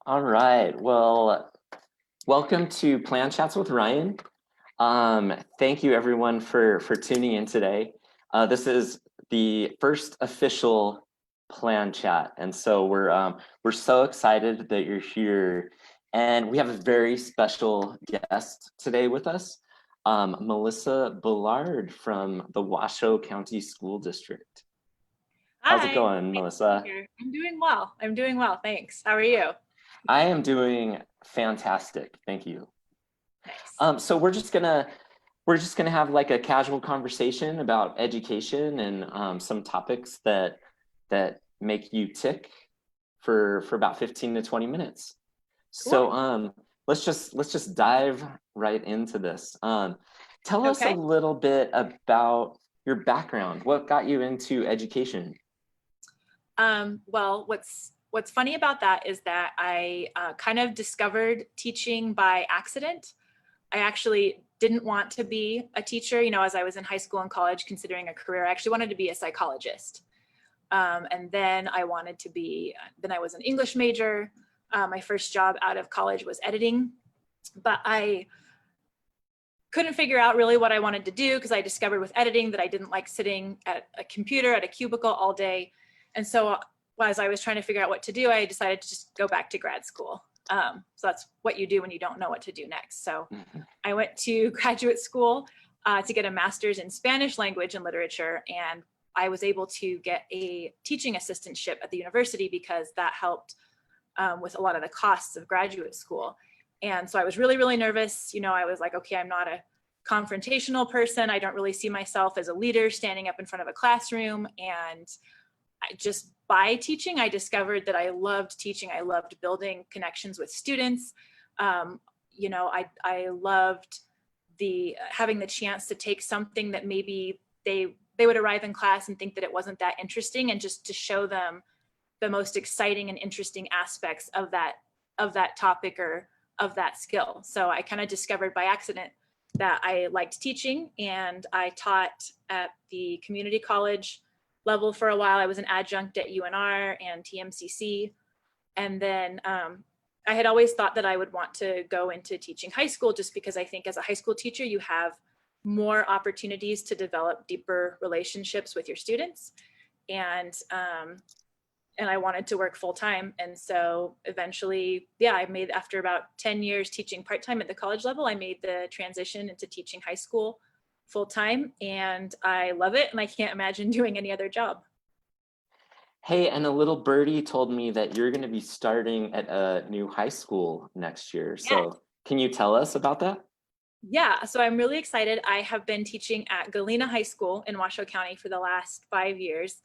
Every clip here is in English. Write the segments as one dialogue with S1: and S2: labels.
S1: All right. Well, welcome to Plan Chats with Ryan. Thank you everyone for tuning in today. This is the first official Plan Chat, and so we're so excited that you're here. And we have a very special guest today with us, Melissa Bullard from the Washoe County School District. How's it
S2: Hi,
S1: going,
S2: nice to be
S1: Melissa?
S2: here. I'm doing well. I'm doing well. Thanks. How are you?
S1: I am doing fantastic. Thank you.
S2: Nice.
S1: So we're just gonna have like a casual conversation about education and some topics that make you tick for about 15 to 20 minutes. So
S2: Cool.
S1: let's just dive right into this. Tell us a
S2: Okay.
S1: little bit about your background. What got you into education?
S2: Well, what's funny about that is that I kind of discovered teaching by accident. I actually didn't want to be a teacher, as I was in high school and college considering a career. I actually wanted to be a psychologist. And then I was an English major. My first job out of college was editing, but I couldn't figure out really what I wanted to do because I discovered with editing that I didn't like sitting at a computer at a cubicle all day. And so as I was trying to figure out what to do, I decided to just go back to grad school. So that's what you do when you don't know what to do next. So I went to graduate school to get a master's in Spanish language and literature. And I was able to get a teaching assistantship at the university because that helped with a lot of the costs of graduate school. And so I was really, really nervous. I was like, okay, I'm not a confrontational person. I don't really see myself as a leader standing up in front of a classroom. And just by teaching, I discovered that I loved teaching. I loved building connections with students. I loved having the chance to take something that maybe they would arrive in class and think that it wasn't that interesting, and just to show them the most exciting and interesting aspects of that topic or of that skill. So I kind of discovered by accident that I liked teaching, and I taught at the community college level for a while. I was an adjunct at UNR and TMCC. And then I had always thought that I would want to go into teaching high school, just because I think as a high school teacher, you have more opportunities to develop deeper relationships with your students. And I wanted to work full time. And so eventually, after about 10 years teaching part-time at the college level, I made the transition into teaching high school full time, and I love it. And I can't imagine doing any other job.
S1: Hey, and a little birdie told me that you're going to be starting at a new high school next year.
S2: Yeah.
S1: So can you tell us about that?
S2: Yeah, so I'm really excited. I have been teaching at Galena High School in Washoe County for the last 5 years.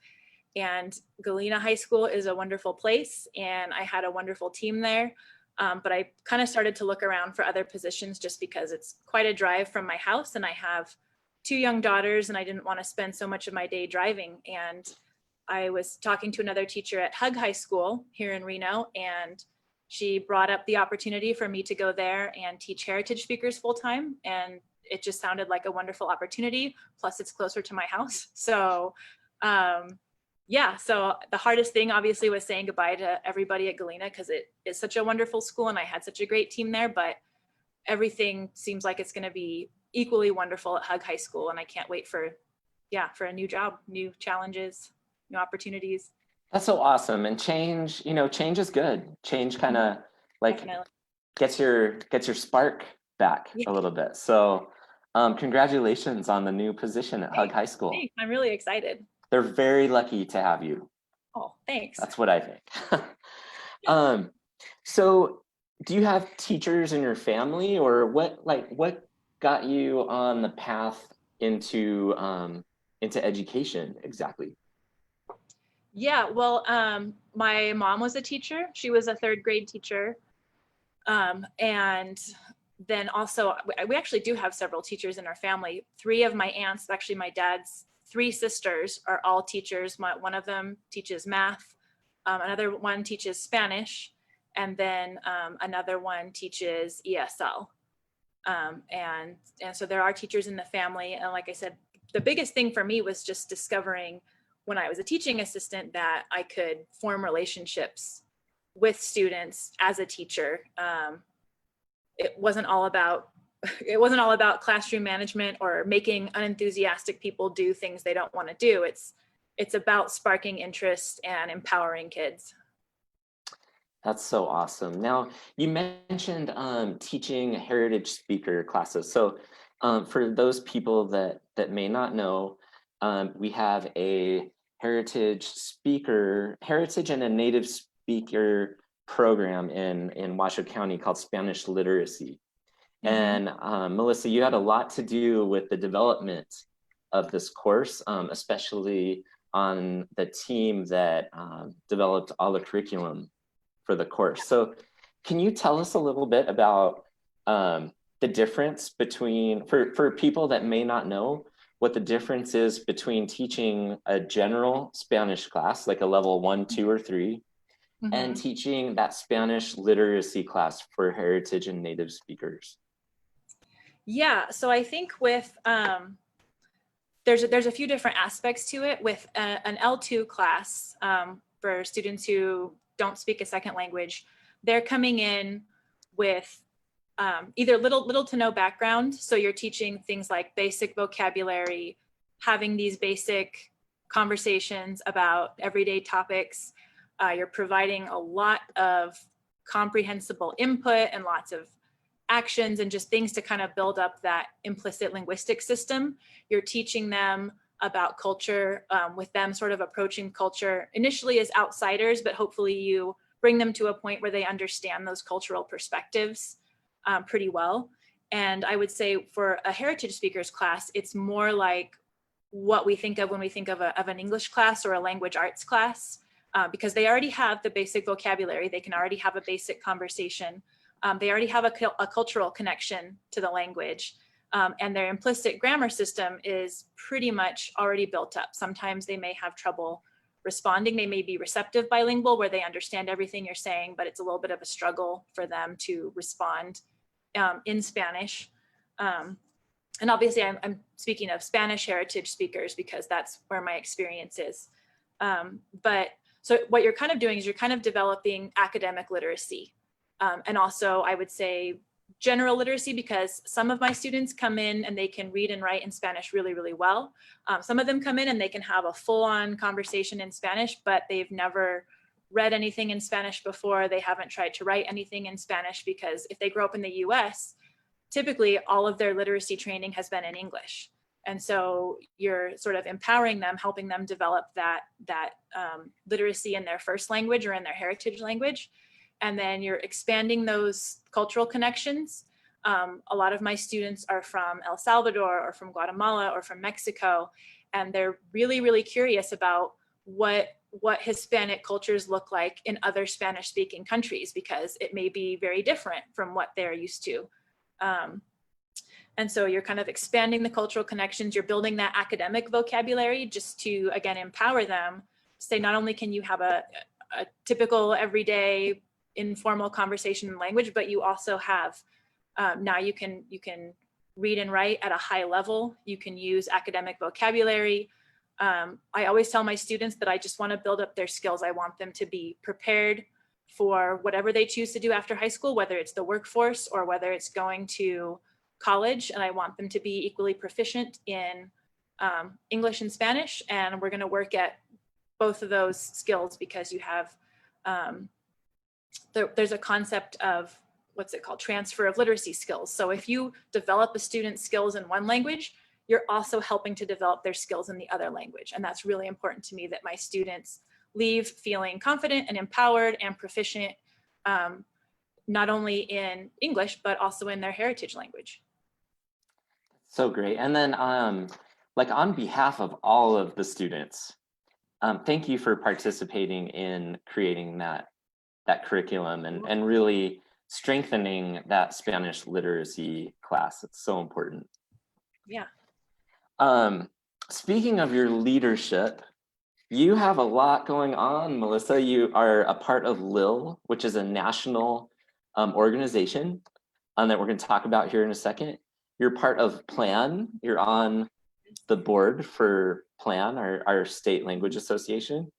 S2: And Galena High School is a wonderful place, and I had a wonderful team there. But I kind of started to look around for other positions just because it's quite a drive from my house, and I have 2 young daughters, and I didn't want to spend so much of my day driving. And I was talking to another teacher at Hug High School here in Reno, and she brought up the opportunity for me to go there and teach heritage speakers full time. And it just sounded like a wonderful opportunity. Plus, it's closer to my house. So so the hardest thing obviously was saying goodbye to everybody at Galena, because it is such a wonderful school and I had such a great team there, but everything seems like it's going to be equally wonderful at Hug High School. And I can't wait for a new job, new challenges, new opportunities.
S1: That's so awesome. And change is good. Change kind of like
S2: Definitely.
S1: gets your spark back
S2: Yeah.
S1: a little bit. So congratulations on the new position at Hug High School.
S2: Thanks. I'm really excited.
S1: They're very lucky to have you.
S2: Oh, thanks.
S1: That's what I think. So do you have teachers in your family, or what got you on the path into education exactly?
S2: Yeah, well, my mom was a teacher. She was a 3rd grade teacher. And then also, we actually do have several teachers in our family. 3 of my aunts, actually my dad's 3 sisters, are all teachers. One of them teaches math, another one teaches Spanish, and then another one teaches ESL. And so there are teachers in the family. And like I said, the biggest thing for me was just discovering when I was a teaching assistant that I could form relationships with students as a teacher. It wasn't all about classroom management or making unenthusiastic people do things they don't want to do. It's about sparking interest and empowering kids.
S1: That's so awesome. Now, you mentioned teaching heritage speaker classes. So for those people that may not know, we have a heritage and a native speaker program in Washoe County called Spanish Literacy.
S2: Mm-hmm.
S1: And Melissa, you had a lot to do with the development of this course, especially on the team that developed all the curriculum for the course. So can you tell us a little bit about the difference between, for people that may not know, what the difference is between teaching a general Spanish class, like a level 1, 2, or 3,
S2: Mm-hmm.
S1: and teaching that Spanish literacy class for heritage and native speakers?
S2: Yeah, so I think with there's a few different aspects to it. With an L2 class, for students who don't speak a second language, they're coming in with either little to no background. So you're teaching things like basic vocabulary, having these basic conversations about everyday topics. You're providing a lot of comprehensible input and lots of actions and just things to kind of build up that implicit linguistic system. You're teaching them about culture, with them sort of approaching culture initially as outsiders, but hopefully you bring them to a point where they understand those cultural perspectives pretty well. And I would say for a heritage speakers class, it's more like what we think of when we think of an English class or a language arts class, because they already have the basic vocabulary, they can already have a basic conversation. They already have a cultural connection to the language, and their implicit grammar system is pretty much already built up. Sometimes they may have trouble responding. They may be receptive bilingual where they understand everything you're saying, but it's a little bit of a struggle for them to respond in Spanish. And obviously I'm speaking of Spanish heritage speakers because that's where my experience is. But so what you're kind of doing is you're kind of developing academic literacy. And also I would say general literacy, because some of my students come in and they can read and write in Spanish really, really well. Some of them come in and they can have a full-on conversation in Spanish, but they've never read anything in Spanish before. They haven't tried to write anything in Spanish because if they grow up in the US, typically all of their literacy training has been in English. And so you're sort of empowering them, helping them develop that literacy in their first language or in their heritage language. And then you're expanding those cultural connections. A lot of my students are from El Salvador or from Guatemala or from Mexico, and they're really, really curious about what Hispanic cultures look like in other Spanish-speaking countries, because it may be very different from what they're used to. And so you're kind of expanding the cultural connections, you're building that academic vocabulary just to, again, empower them. Say, not only can you have a typical everyday informal conversation in language, but you also have, now you can read and write at a high level. You can use academic vocabulary. I always tell my students that I just want to build up their skills. I want them to be prepared for whatever they choose to do after high school, whether it's the workforce or whether it's going to college. And I want them to be equally proficient in English and Spanish. And we're going to work at both of those skills because you have, there's a concept of, what's it called, transfer of literacy skills. So if you develop a student's skills in one language, you're also helping to develop their skills in the other language. And that's really important to me, that my students leave feeling confident and empowered and proficient, not only in English, but also in their heritage language.
S1: So great. And then like on behalf of all of the students, thank you for participating in creating that curriculum and really strengthening that Spanish literacy class. It's so important.
S2: Yeah.
S1: Speaking of your leadership, you have a lot going on, Melissa. You are a part of LIL, which is a national organization that we're going to talk about here in a second. You're part of PLAN. You're on the board for PLAN, our state language association,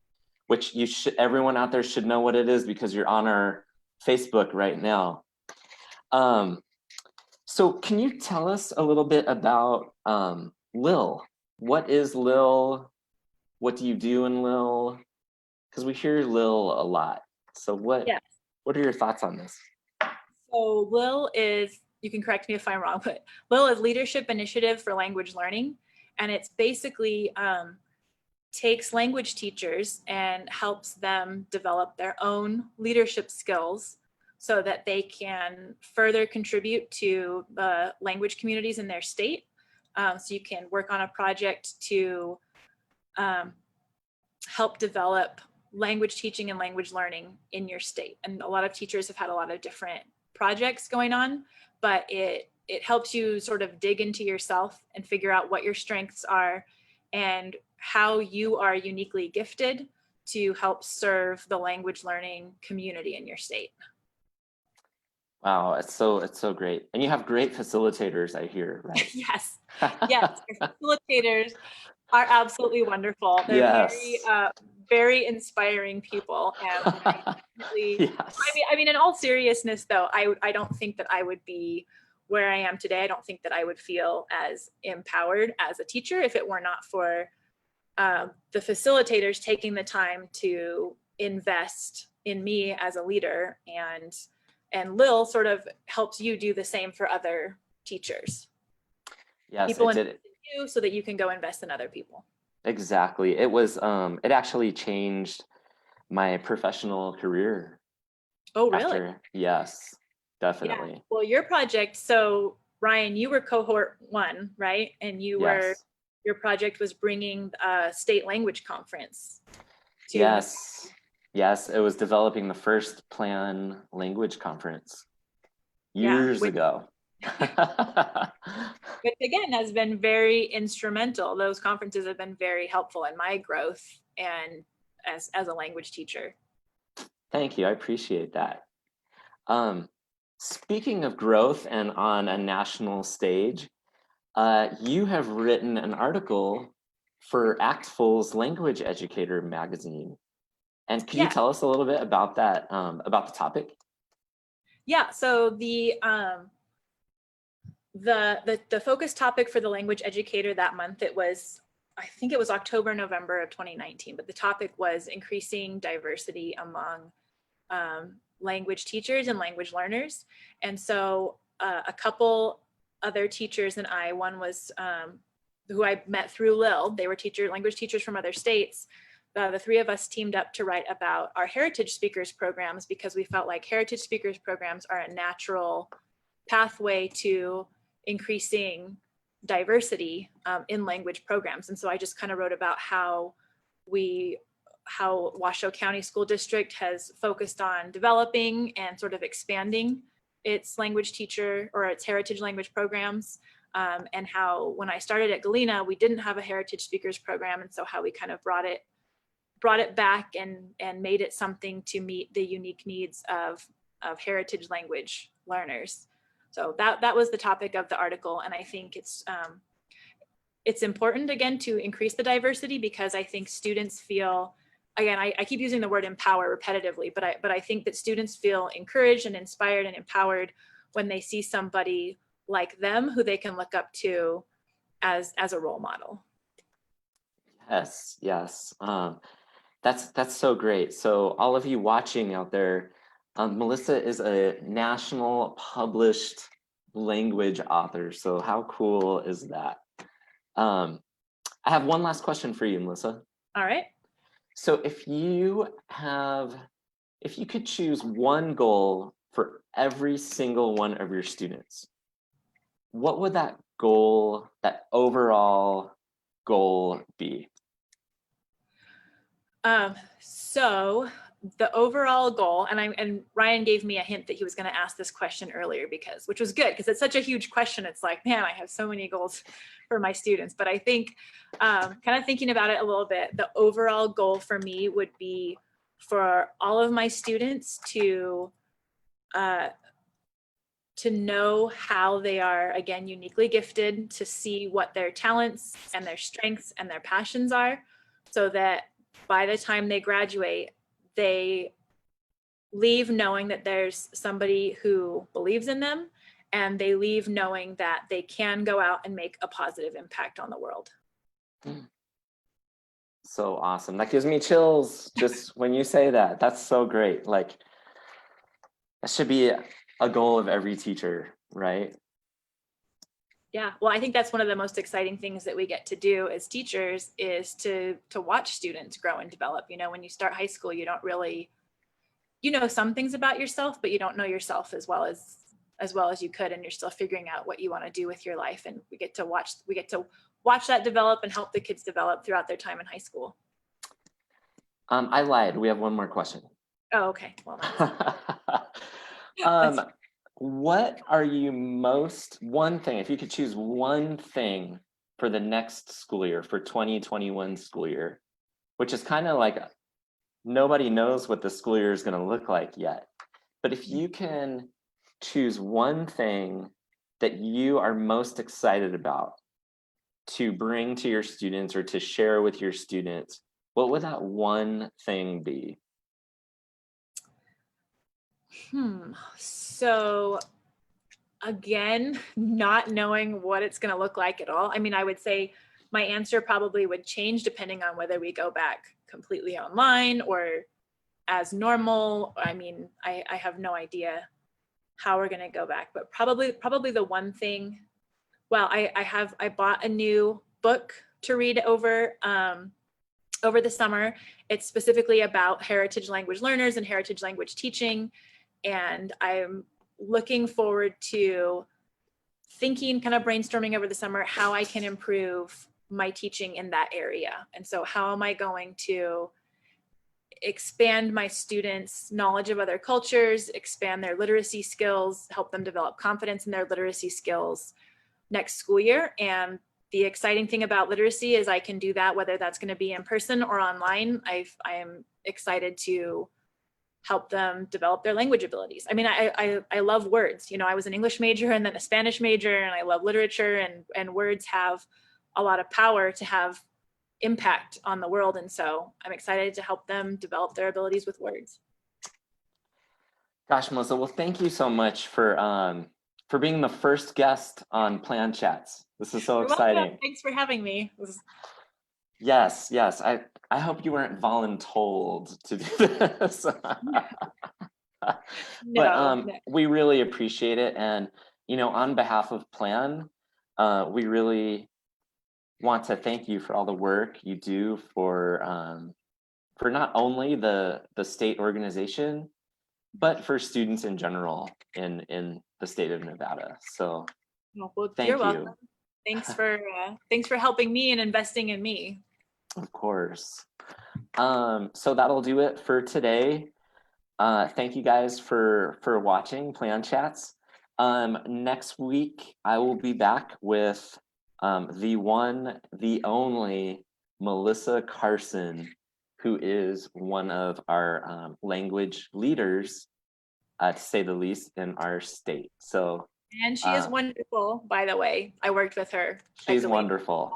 S1: which everyone out there should know what it is because you're on our Facebook right now. So can you tell us a little bit about Lil? What is Lil? What do you do in Lil? Because we hear Lil a lot. So what are your thoughts on this?
S2: So Lil is, you can correct me if I'm wrong, but Lil is Leadership Initiative for Language Learning. And it's basically takes language teachers and helps them develop their own leadership skills so that they can further contribute to the language communities in their state. So you can work on a project to help develop language teaching and language learning in your state. And a lot of teachers have had a lot of different projects going on, but it helps you sort of dig into yourself and figure out what your strengths are and how you are uniquely gifted to help serve the language learning community in your state.
S1: Wow, it's so great. And you have great facilitators, I hear, right?
S2: Yes, yes, your facilitators are absolutely wonderful. They're
S1: Yes.
S2: very inspiring people. And I definitely,
S1: Yes.
S2: I mean, in all seriousness though, I don't think that I would be where I am today. I don't think that I would feel as empowered as a teacher if it were not for the facilitators taking the time to invest in me as a leader, and Lil sort of helps you do the same for other teachers.
S1: Yes,
S2: People
S1: it did.
S2: invest in you so that you can go invest in other people.
S1: Exactly. It was it actually changed my professional career.
S2: Oh, really?
S1: Yes, definitely.
S2: Yeah. Well, your project, so Ryan, you were cohort 1, right? And your project was bringing a state language conference to
S1: Yes, it was developing the first Plan language conference years ago.
S2: Which again has been very instrumental. Those conferences have been very helpful in my growth and as a language teacher.
S1: Thank you, I appreciate that. Speaking of growth and on a national stage, you have written an article for Actful's Language Educator magazine. And can you tell us a little bit about that, about the topic?
S2: Yeah, so the focus topic for the Language Educator that month, I think it was October, November of 2019, but the topic was increasing diversity among language teachers and language learners. And so a couple other teachers and one was who I met through Lil. They were language teachers from other states. The 3 of us teamed up to write about our heritage speakers programs because we felt like heritage speakers programs are a natural pathway to increasing diversity in language programs. And so I just kind of wrote about how Washoe County School District has focused on developing and sort of expanding its language teacher or its heritage language programs, and how when I started at Galena, we didn't have a heritage speakers program. And so how we kind of brought it back and made it something to meet the unique needs of heritage language learners. So that was the topic of the article. And I think it's important, again, to increase the diversity because I think students feel, again, I keep using the word empower repetitively, but I think that students feel encouraged and inspired and empowered when they see somebody like them who they can look up to as a role model.
S1: Yes. That's so great. So all of you watching out there, Melissa is a national published language author. So how cool is that? I have one last question for you, Melissa.
S2: All right.
S1: So if you could choose one goal for every single one of your students, what would that overall goal be?
S2: So the overall goal, and Ryan gave me a hint that he was going to ask this question earlier which was good because it's such a huge question. It's like, man, I have so many goals for my students. But I think kind of thinking about it a little bit, the overall goal for me would be for all of my students to know how they are, again, uniquely gifted, to see what their talents and their strengths and their passions are, so that by the time they graduate, they leave knowing that there's somebody who believes in them, and they leave knowing that they can go out and make a positive impact on the world.
S1: So awesome. That gives me chills just when you say that. That's so great. Like, that should be a goal of every teacher, right?
S2: Yeah, well, I think that's one of the most exciting things that we get to do as teachers is to watch students grow and develop. You know, when you start high school, you don't really, you know, some things about yourself, but you don't know yourself as well as you could, and you're still figuring out what you want to do with your life. And we get to watch that develop and help the kids develop throughout their time in high school.
S1: I lied. We have one more question.
S2: Oh, okay. Well,
S1: what are you one thing, if you could choose one thing for the next school year, for 2021 school year, which is kind of like nobody knows what the school year is going to look like yet. But if you can choose one thing that you are most excited about to bring to your students or to share with your students, what would that one thing be?
S2: So again, not knowing what it's going to look like at all. I mean, I would say my answer probably would change depending on whether we go back completely online or as normal. I mean, I have no idea how we're going to go back, but probably the one thing. Well, I bought a new book to read over the summer. It's specifically about heritage language learners and heritage language teaching. And I'm looking forward to thinking, kind of brainstorming over the summer, how I can improve my teaching in that area. And so how am I going to expand my students' knowledge of other cultures, expand their literacy skills, help them develop confidence in their literacy skills next school year. And the exciting thing about literacy is I can do that, whether that's going to be in person or online. I am excited to help them develop their language abilities. I mean, I love words. You know, I was an English major and then a Spanish major, and I love literature, and words have a lot of power to have impact on the world. And so I'm excited to help them develop their abilities with words.
S1: Gosh, Melissa, well, thank you so much for being the first guest on Plan Chats. This is so
S2: You're
S1: exciting.
S2: welcome. Thanks for having me.
S1: Yes. I hope you weren't voluntold to do this.
S2: No.
S1: We really appreciate it. And, you know, on behalf of Plan, we really want to thank you for all the work you do for not only the state organization, but for students in general in the state of Nevada. So
S2: Well,
S1: thank
S2: you're
S1: you.
S2: welcome. Thanks for helping me and investing in me.
S1: Of course. So that'll do it for today. Thank you guys for watching Plan Chats. Next week, I will be back with the one, the only Melissa Carson, who is one of our language leaders, to say the least, in our state. So,
S2: and she is wonderful, by the way. I worked with her.
S1: She's wonderful.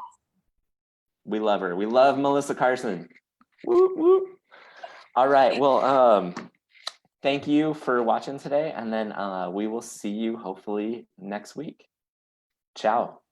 S1: We love her. We love Melissa Carson. Woo, woo. All right. Well, thank you for watching today, and then we will see you hopefully next week. Ciao.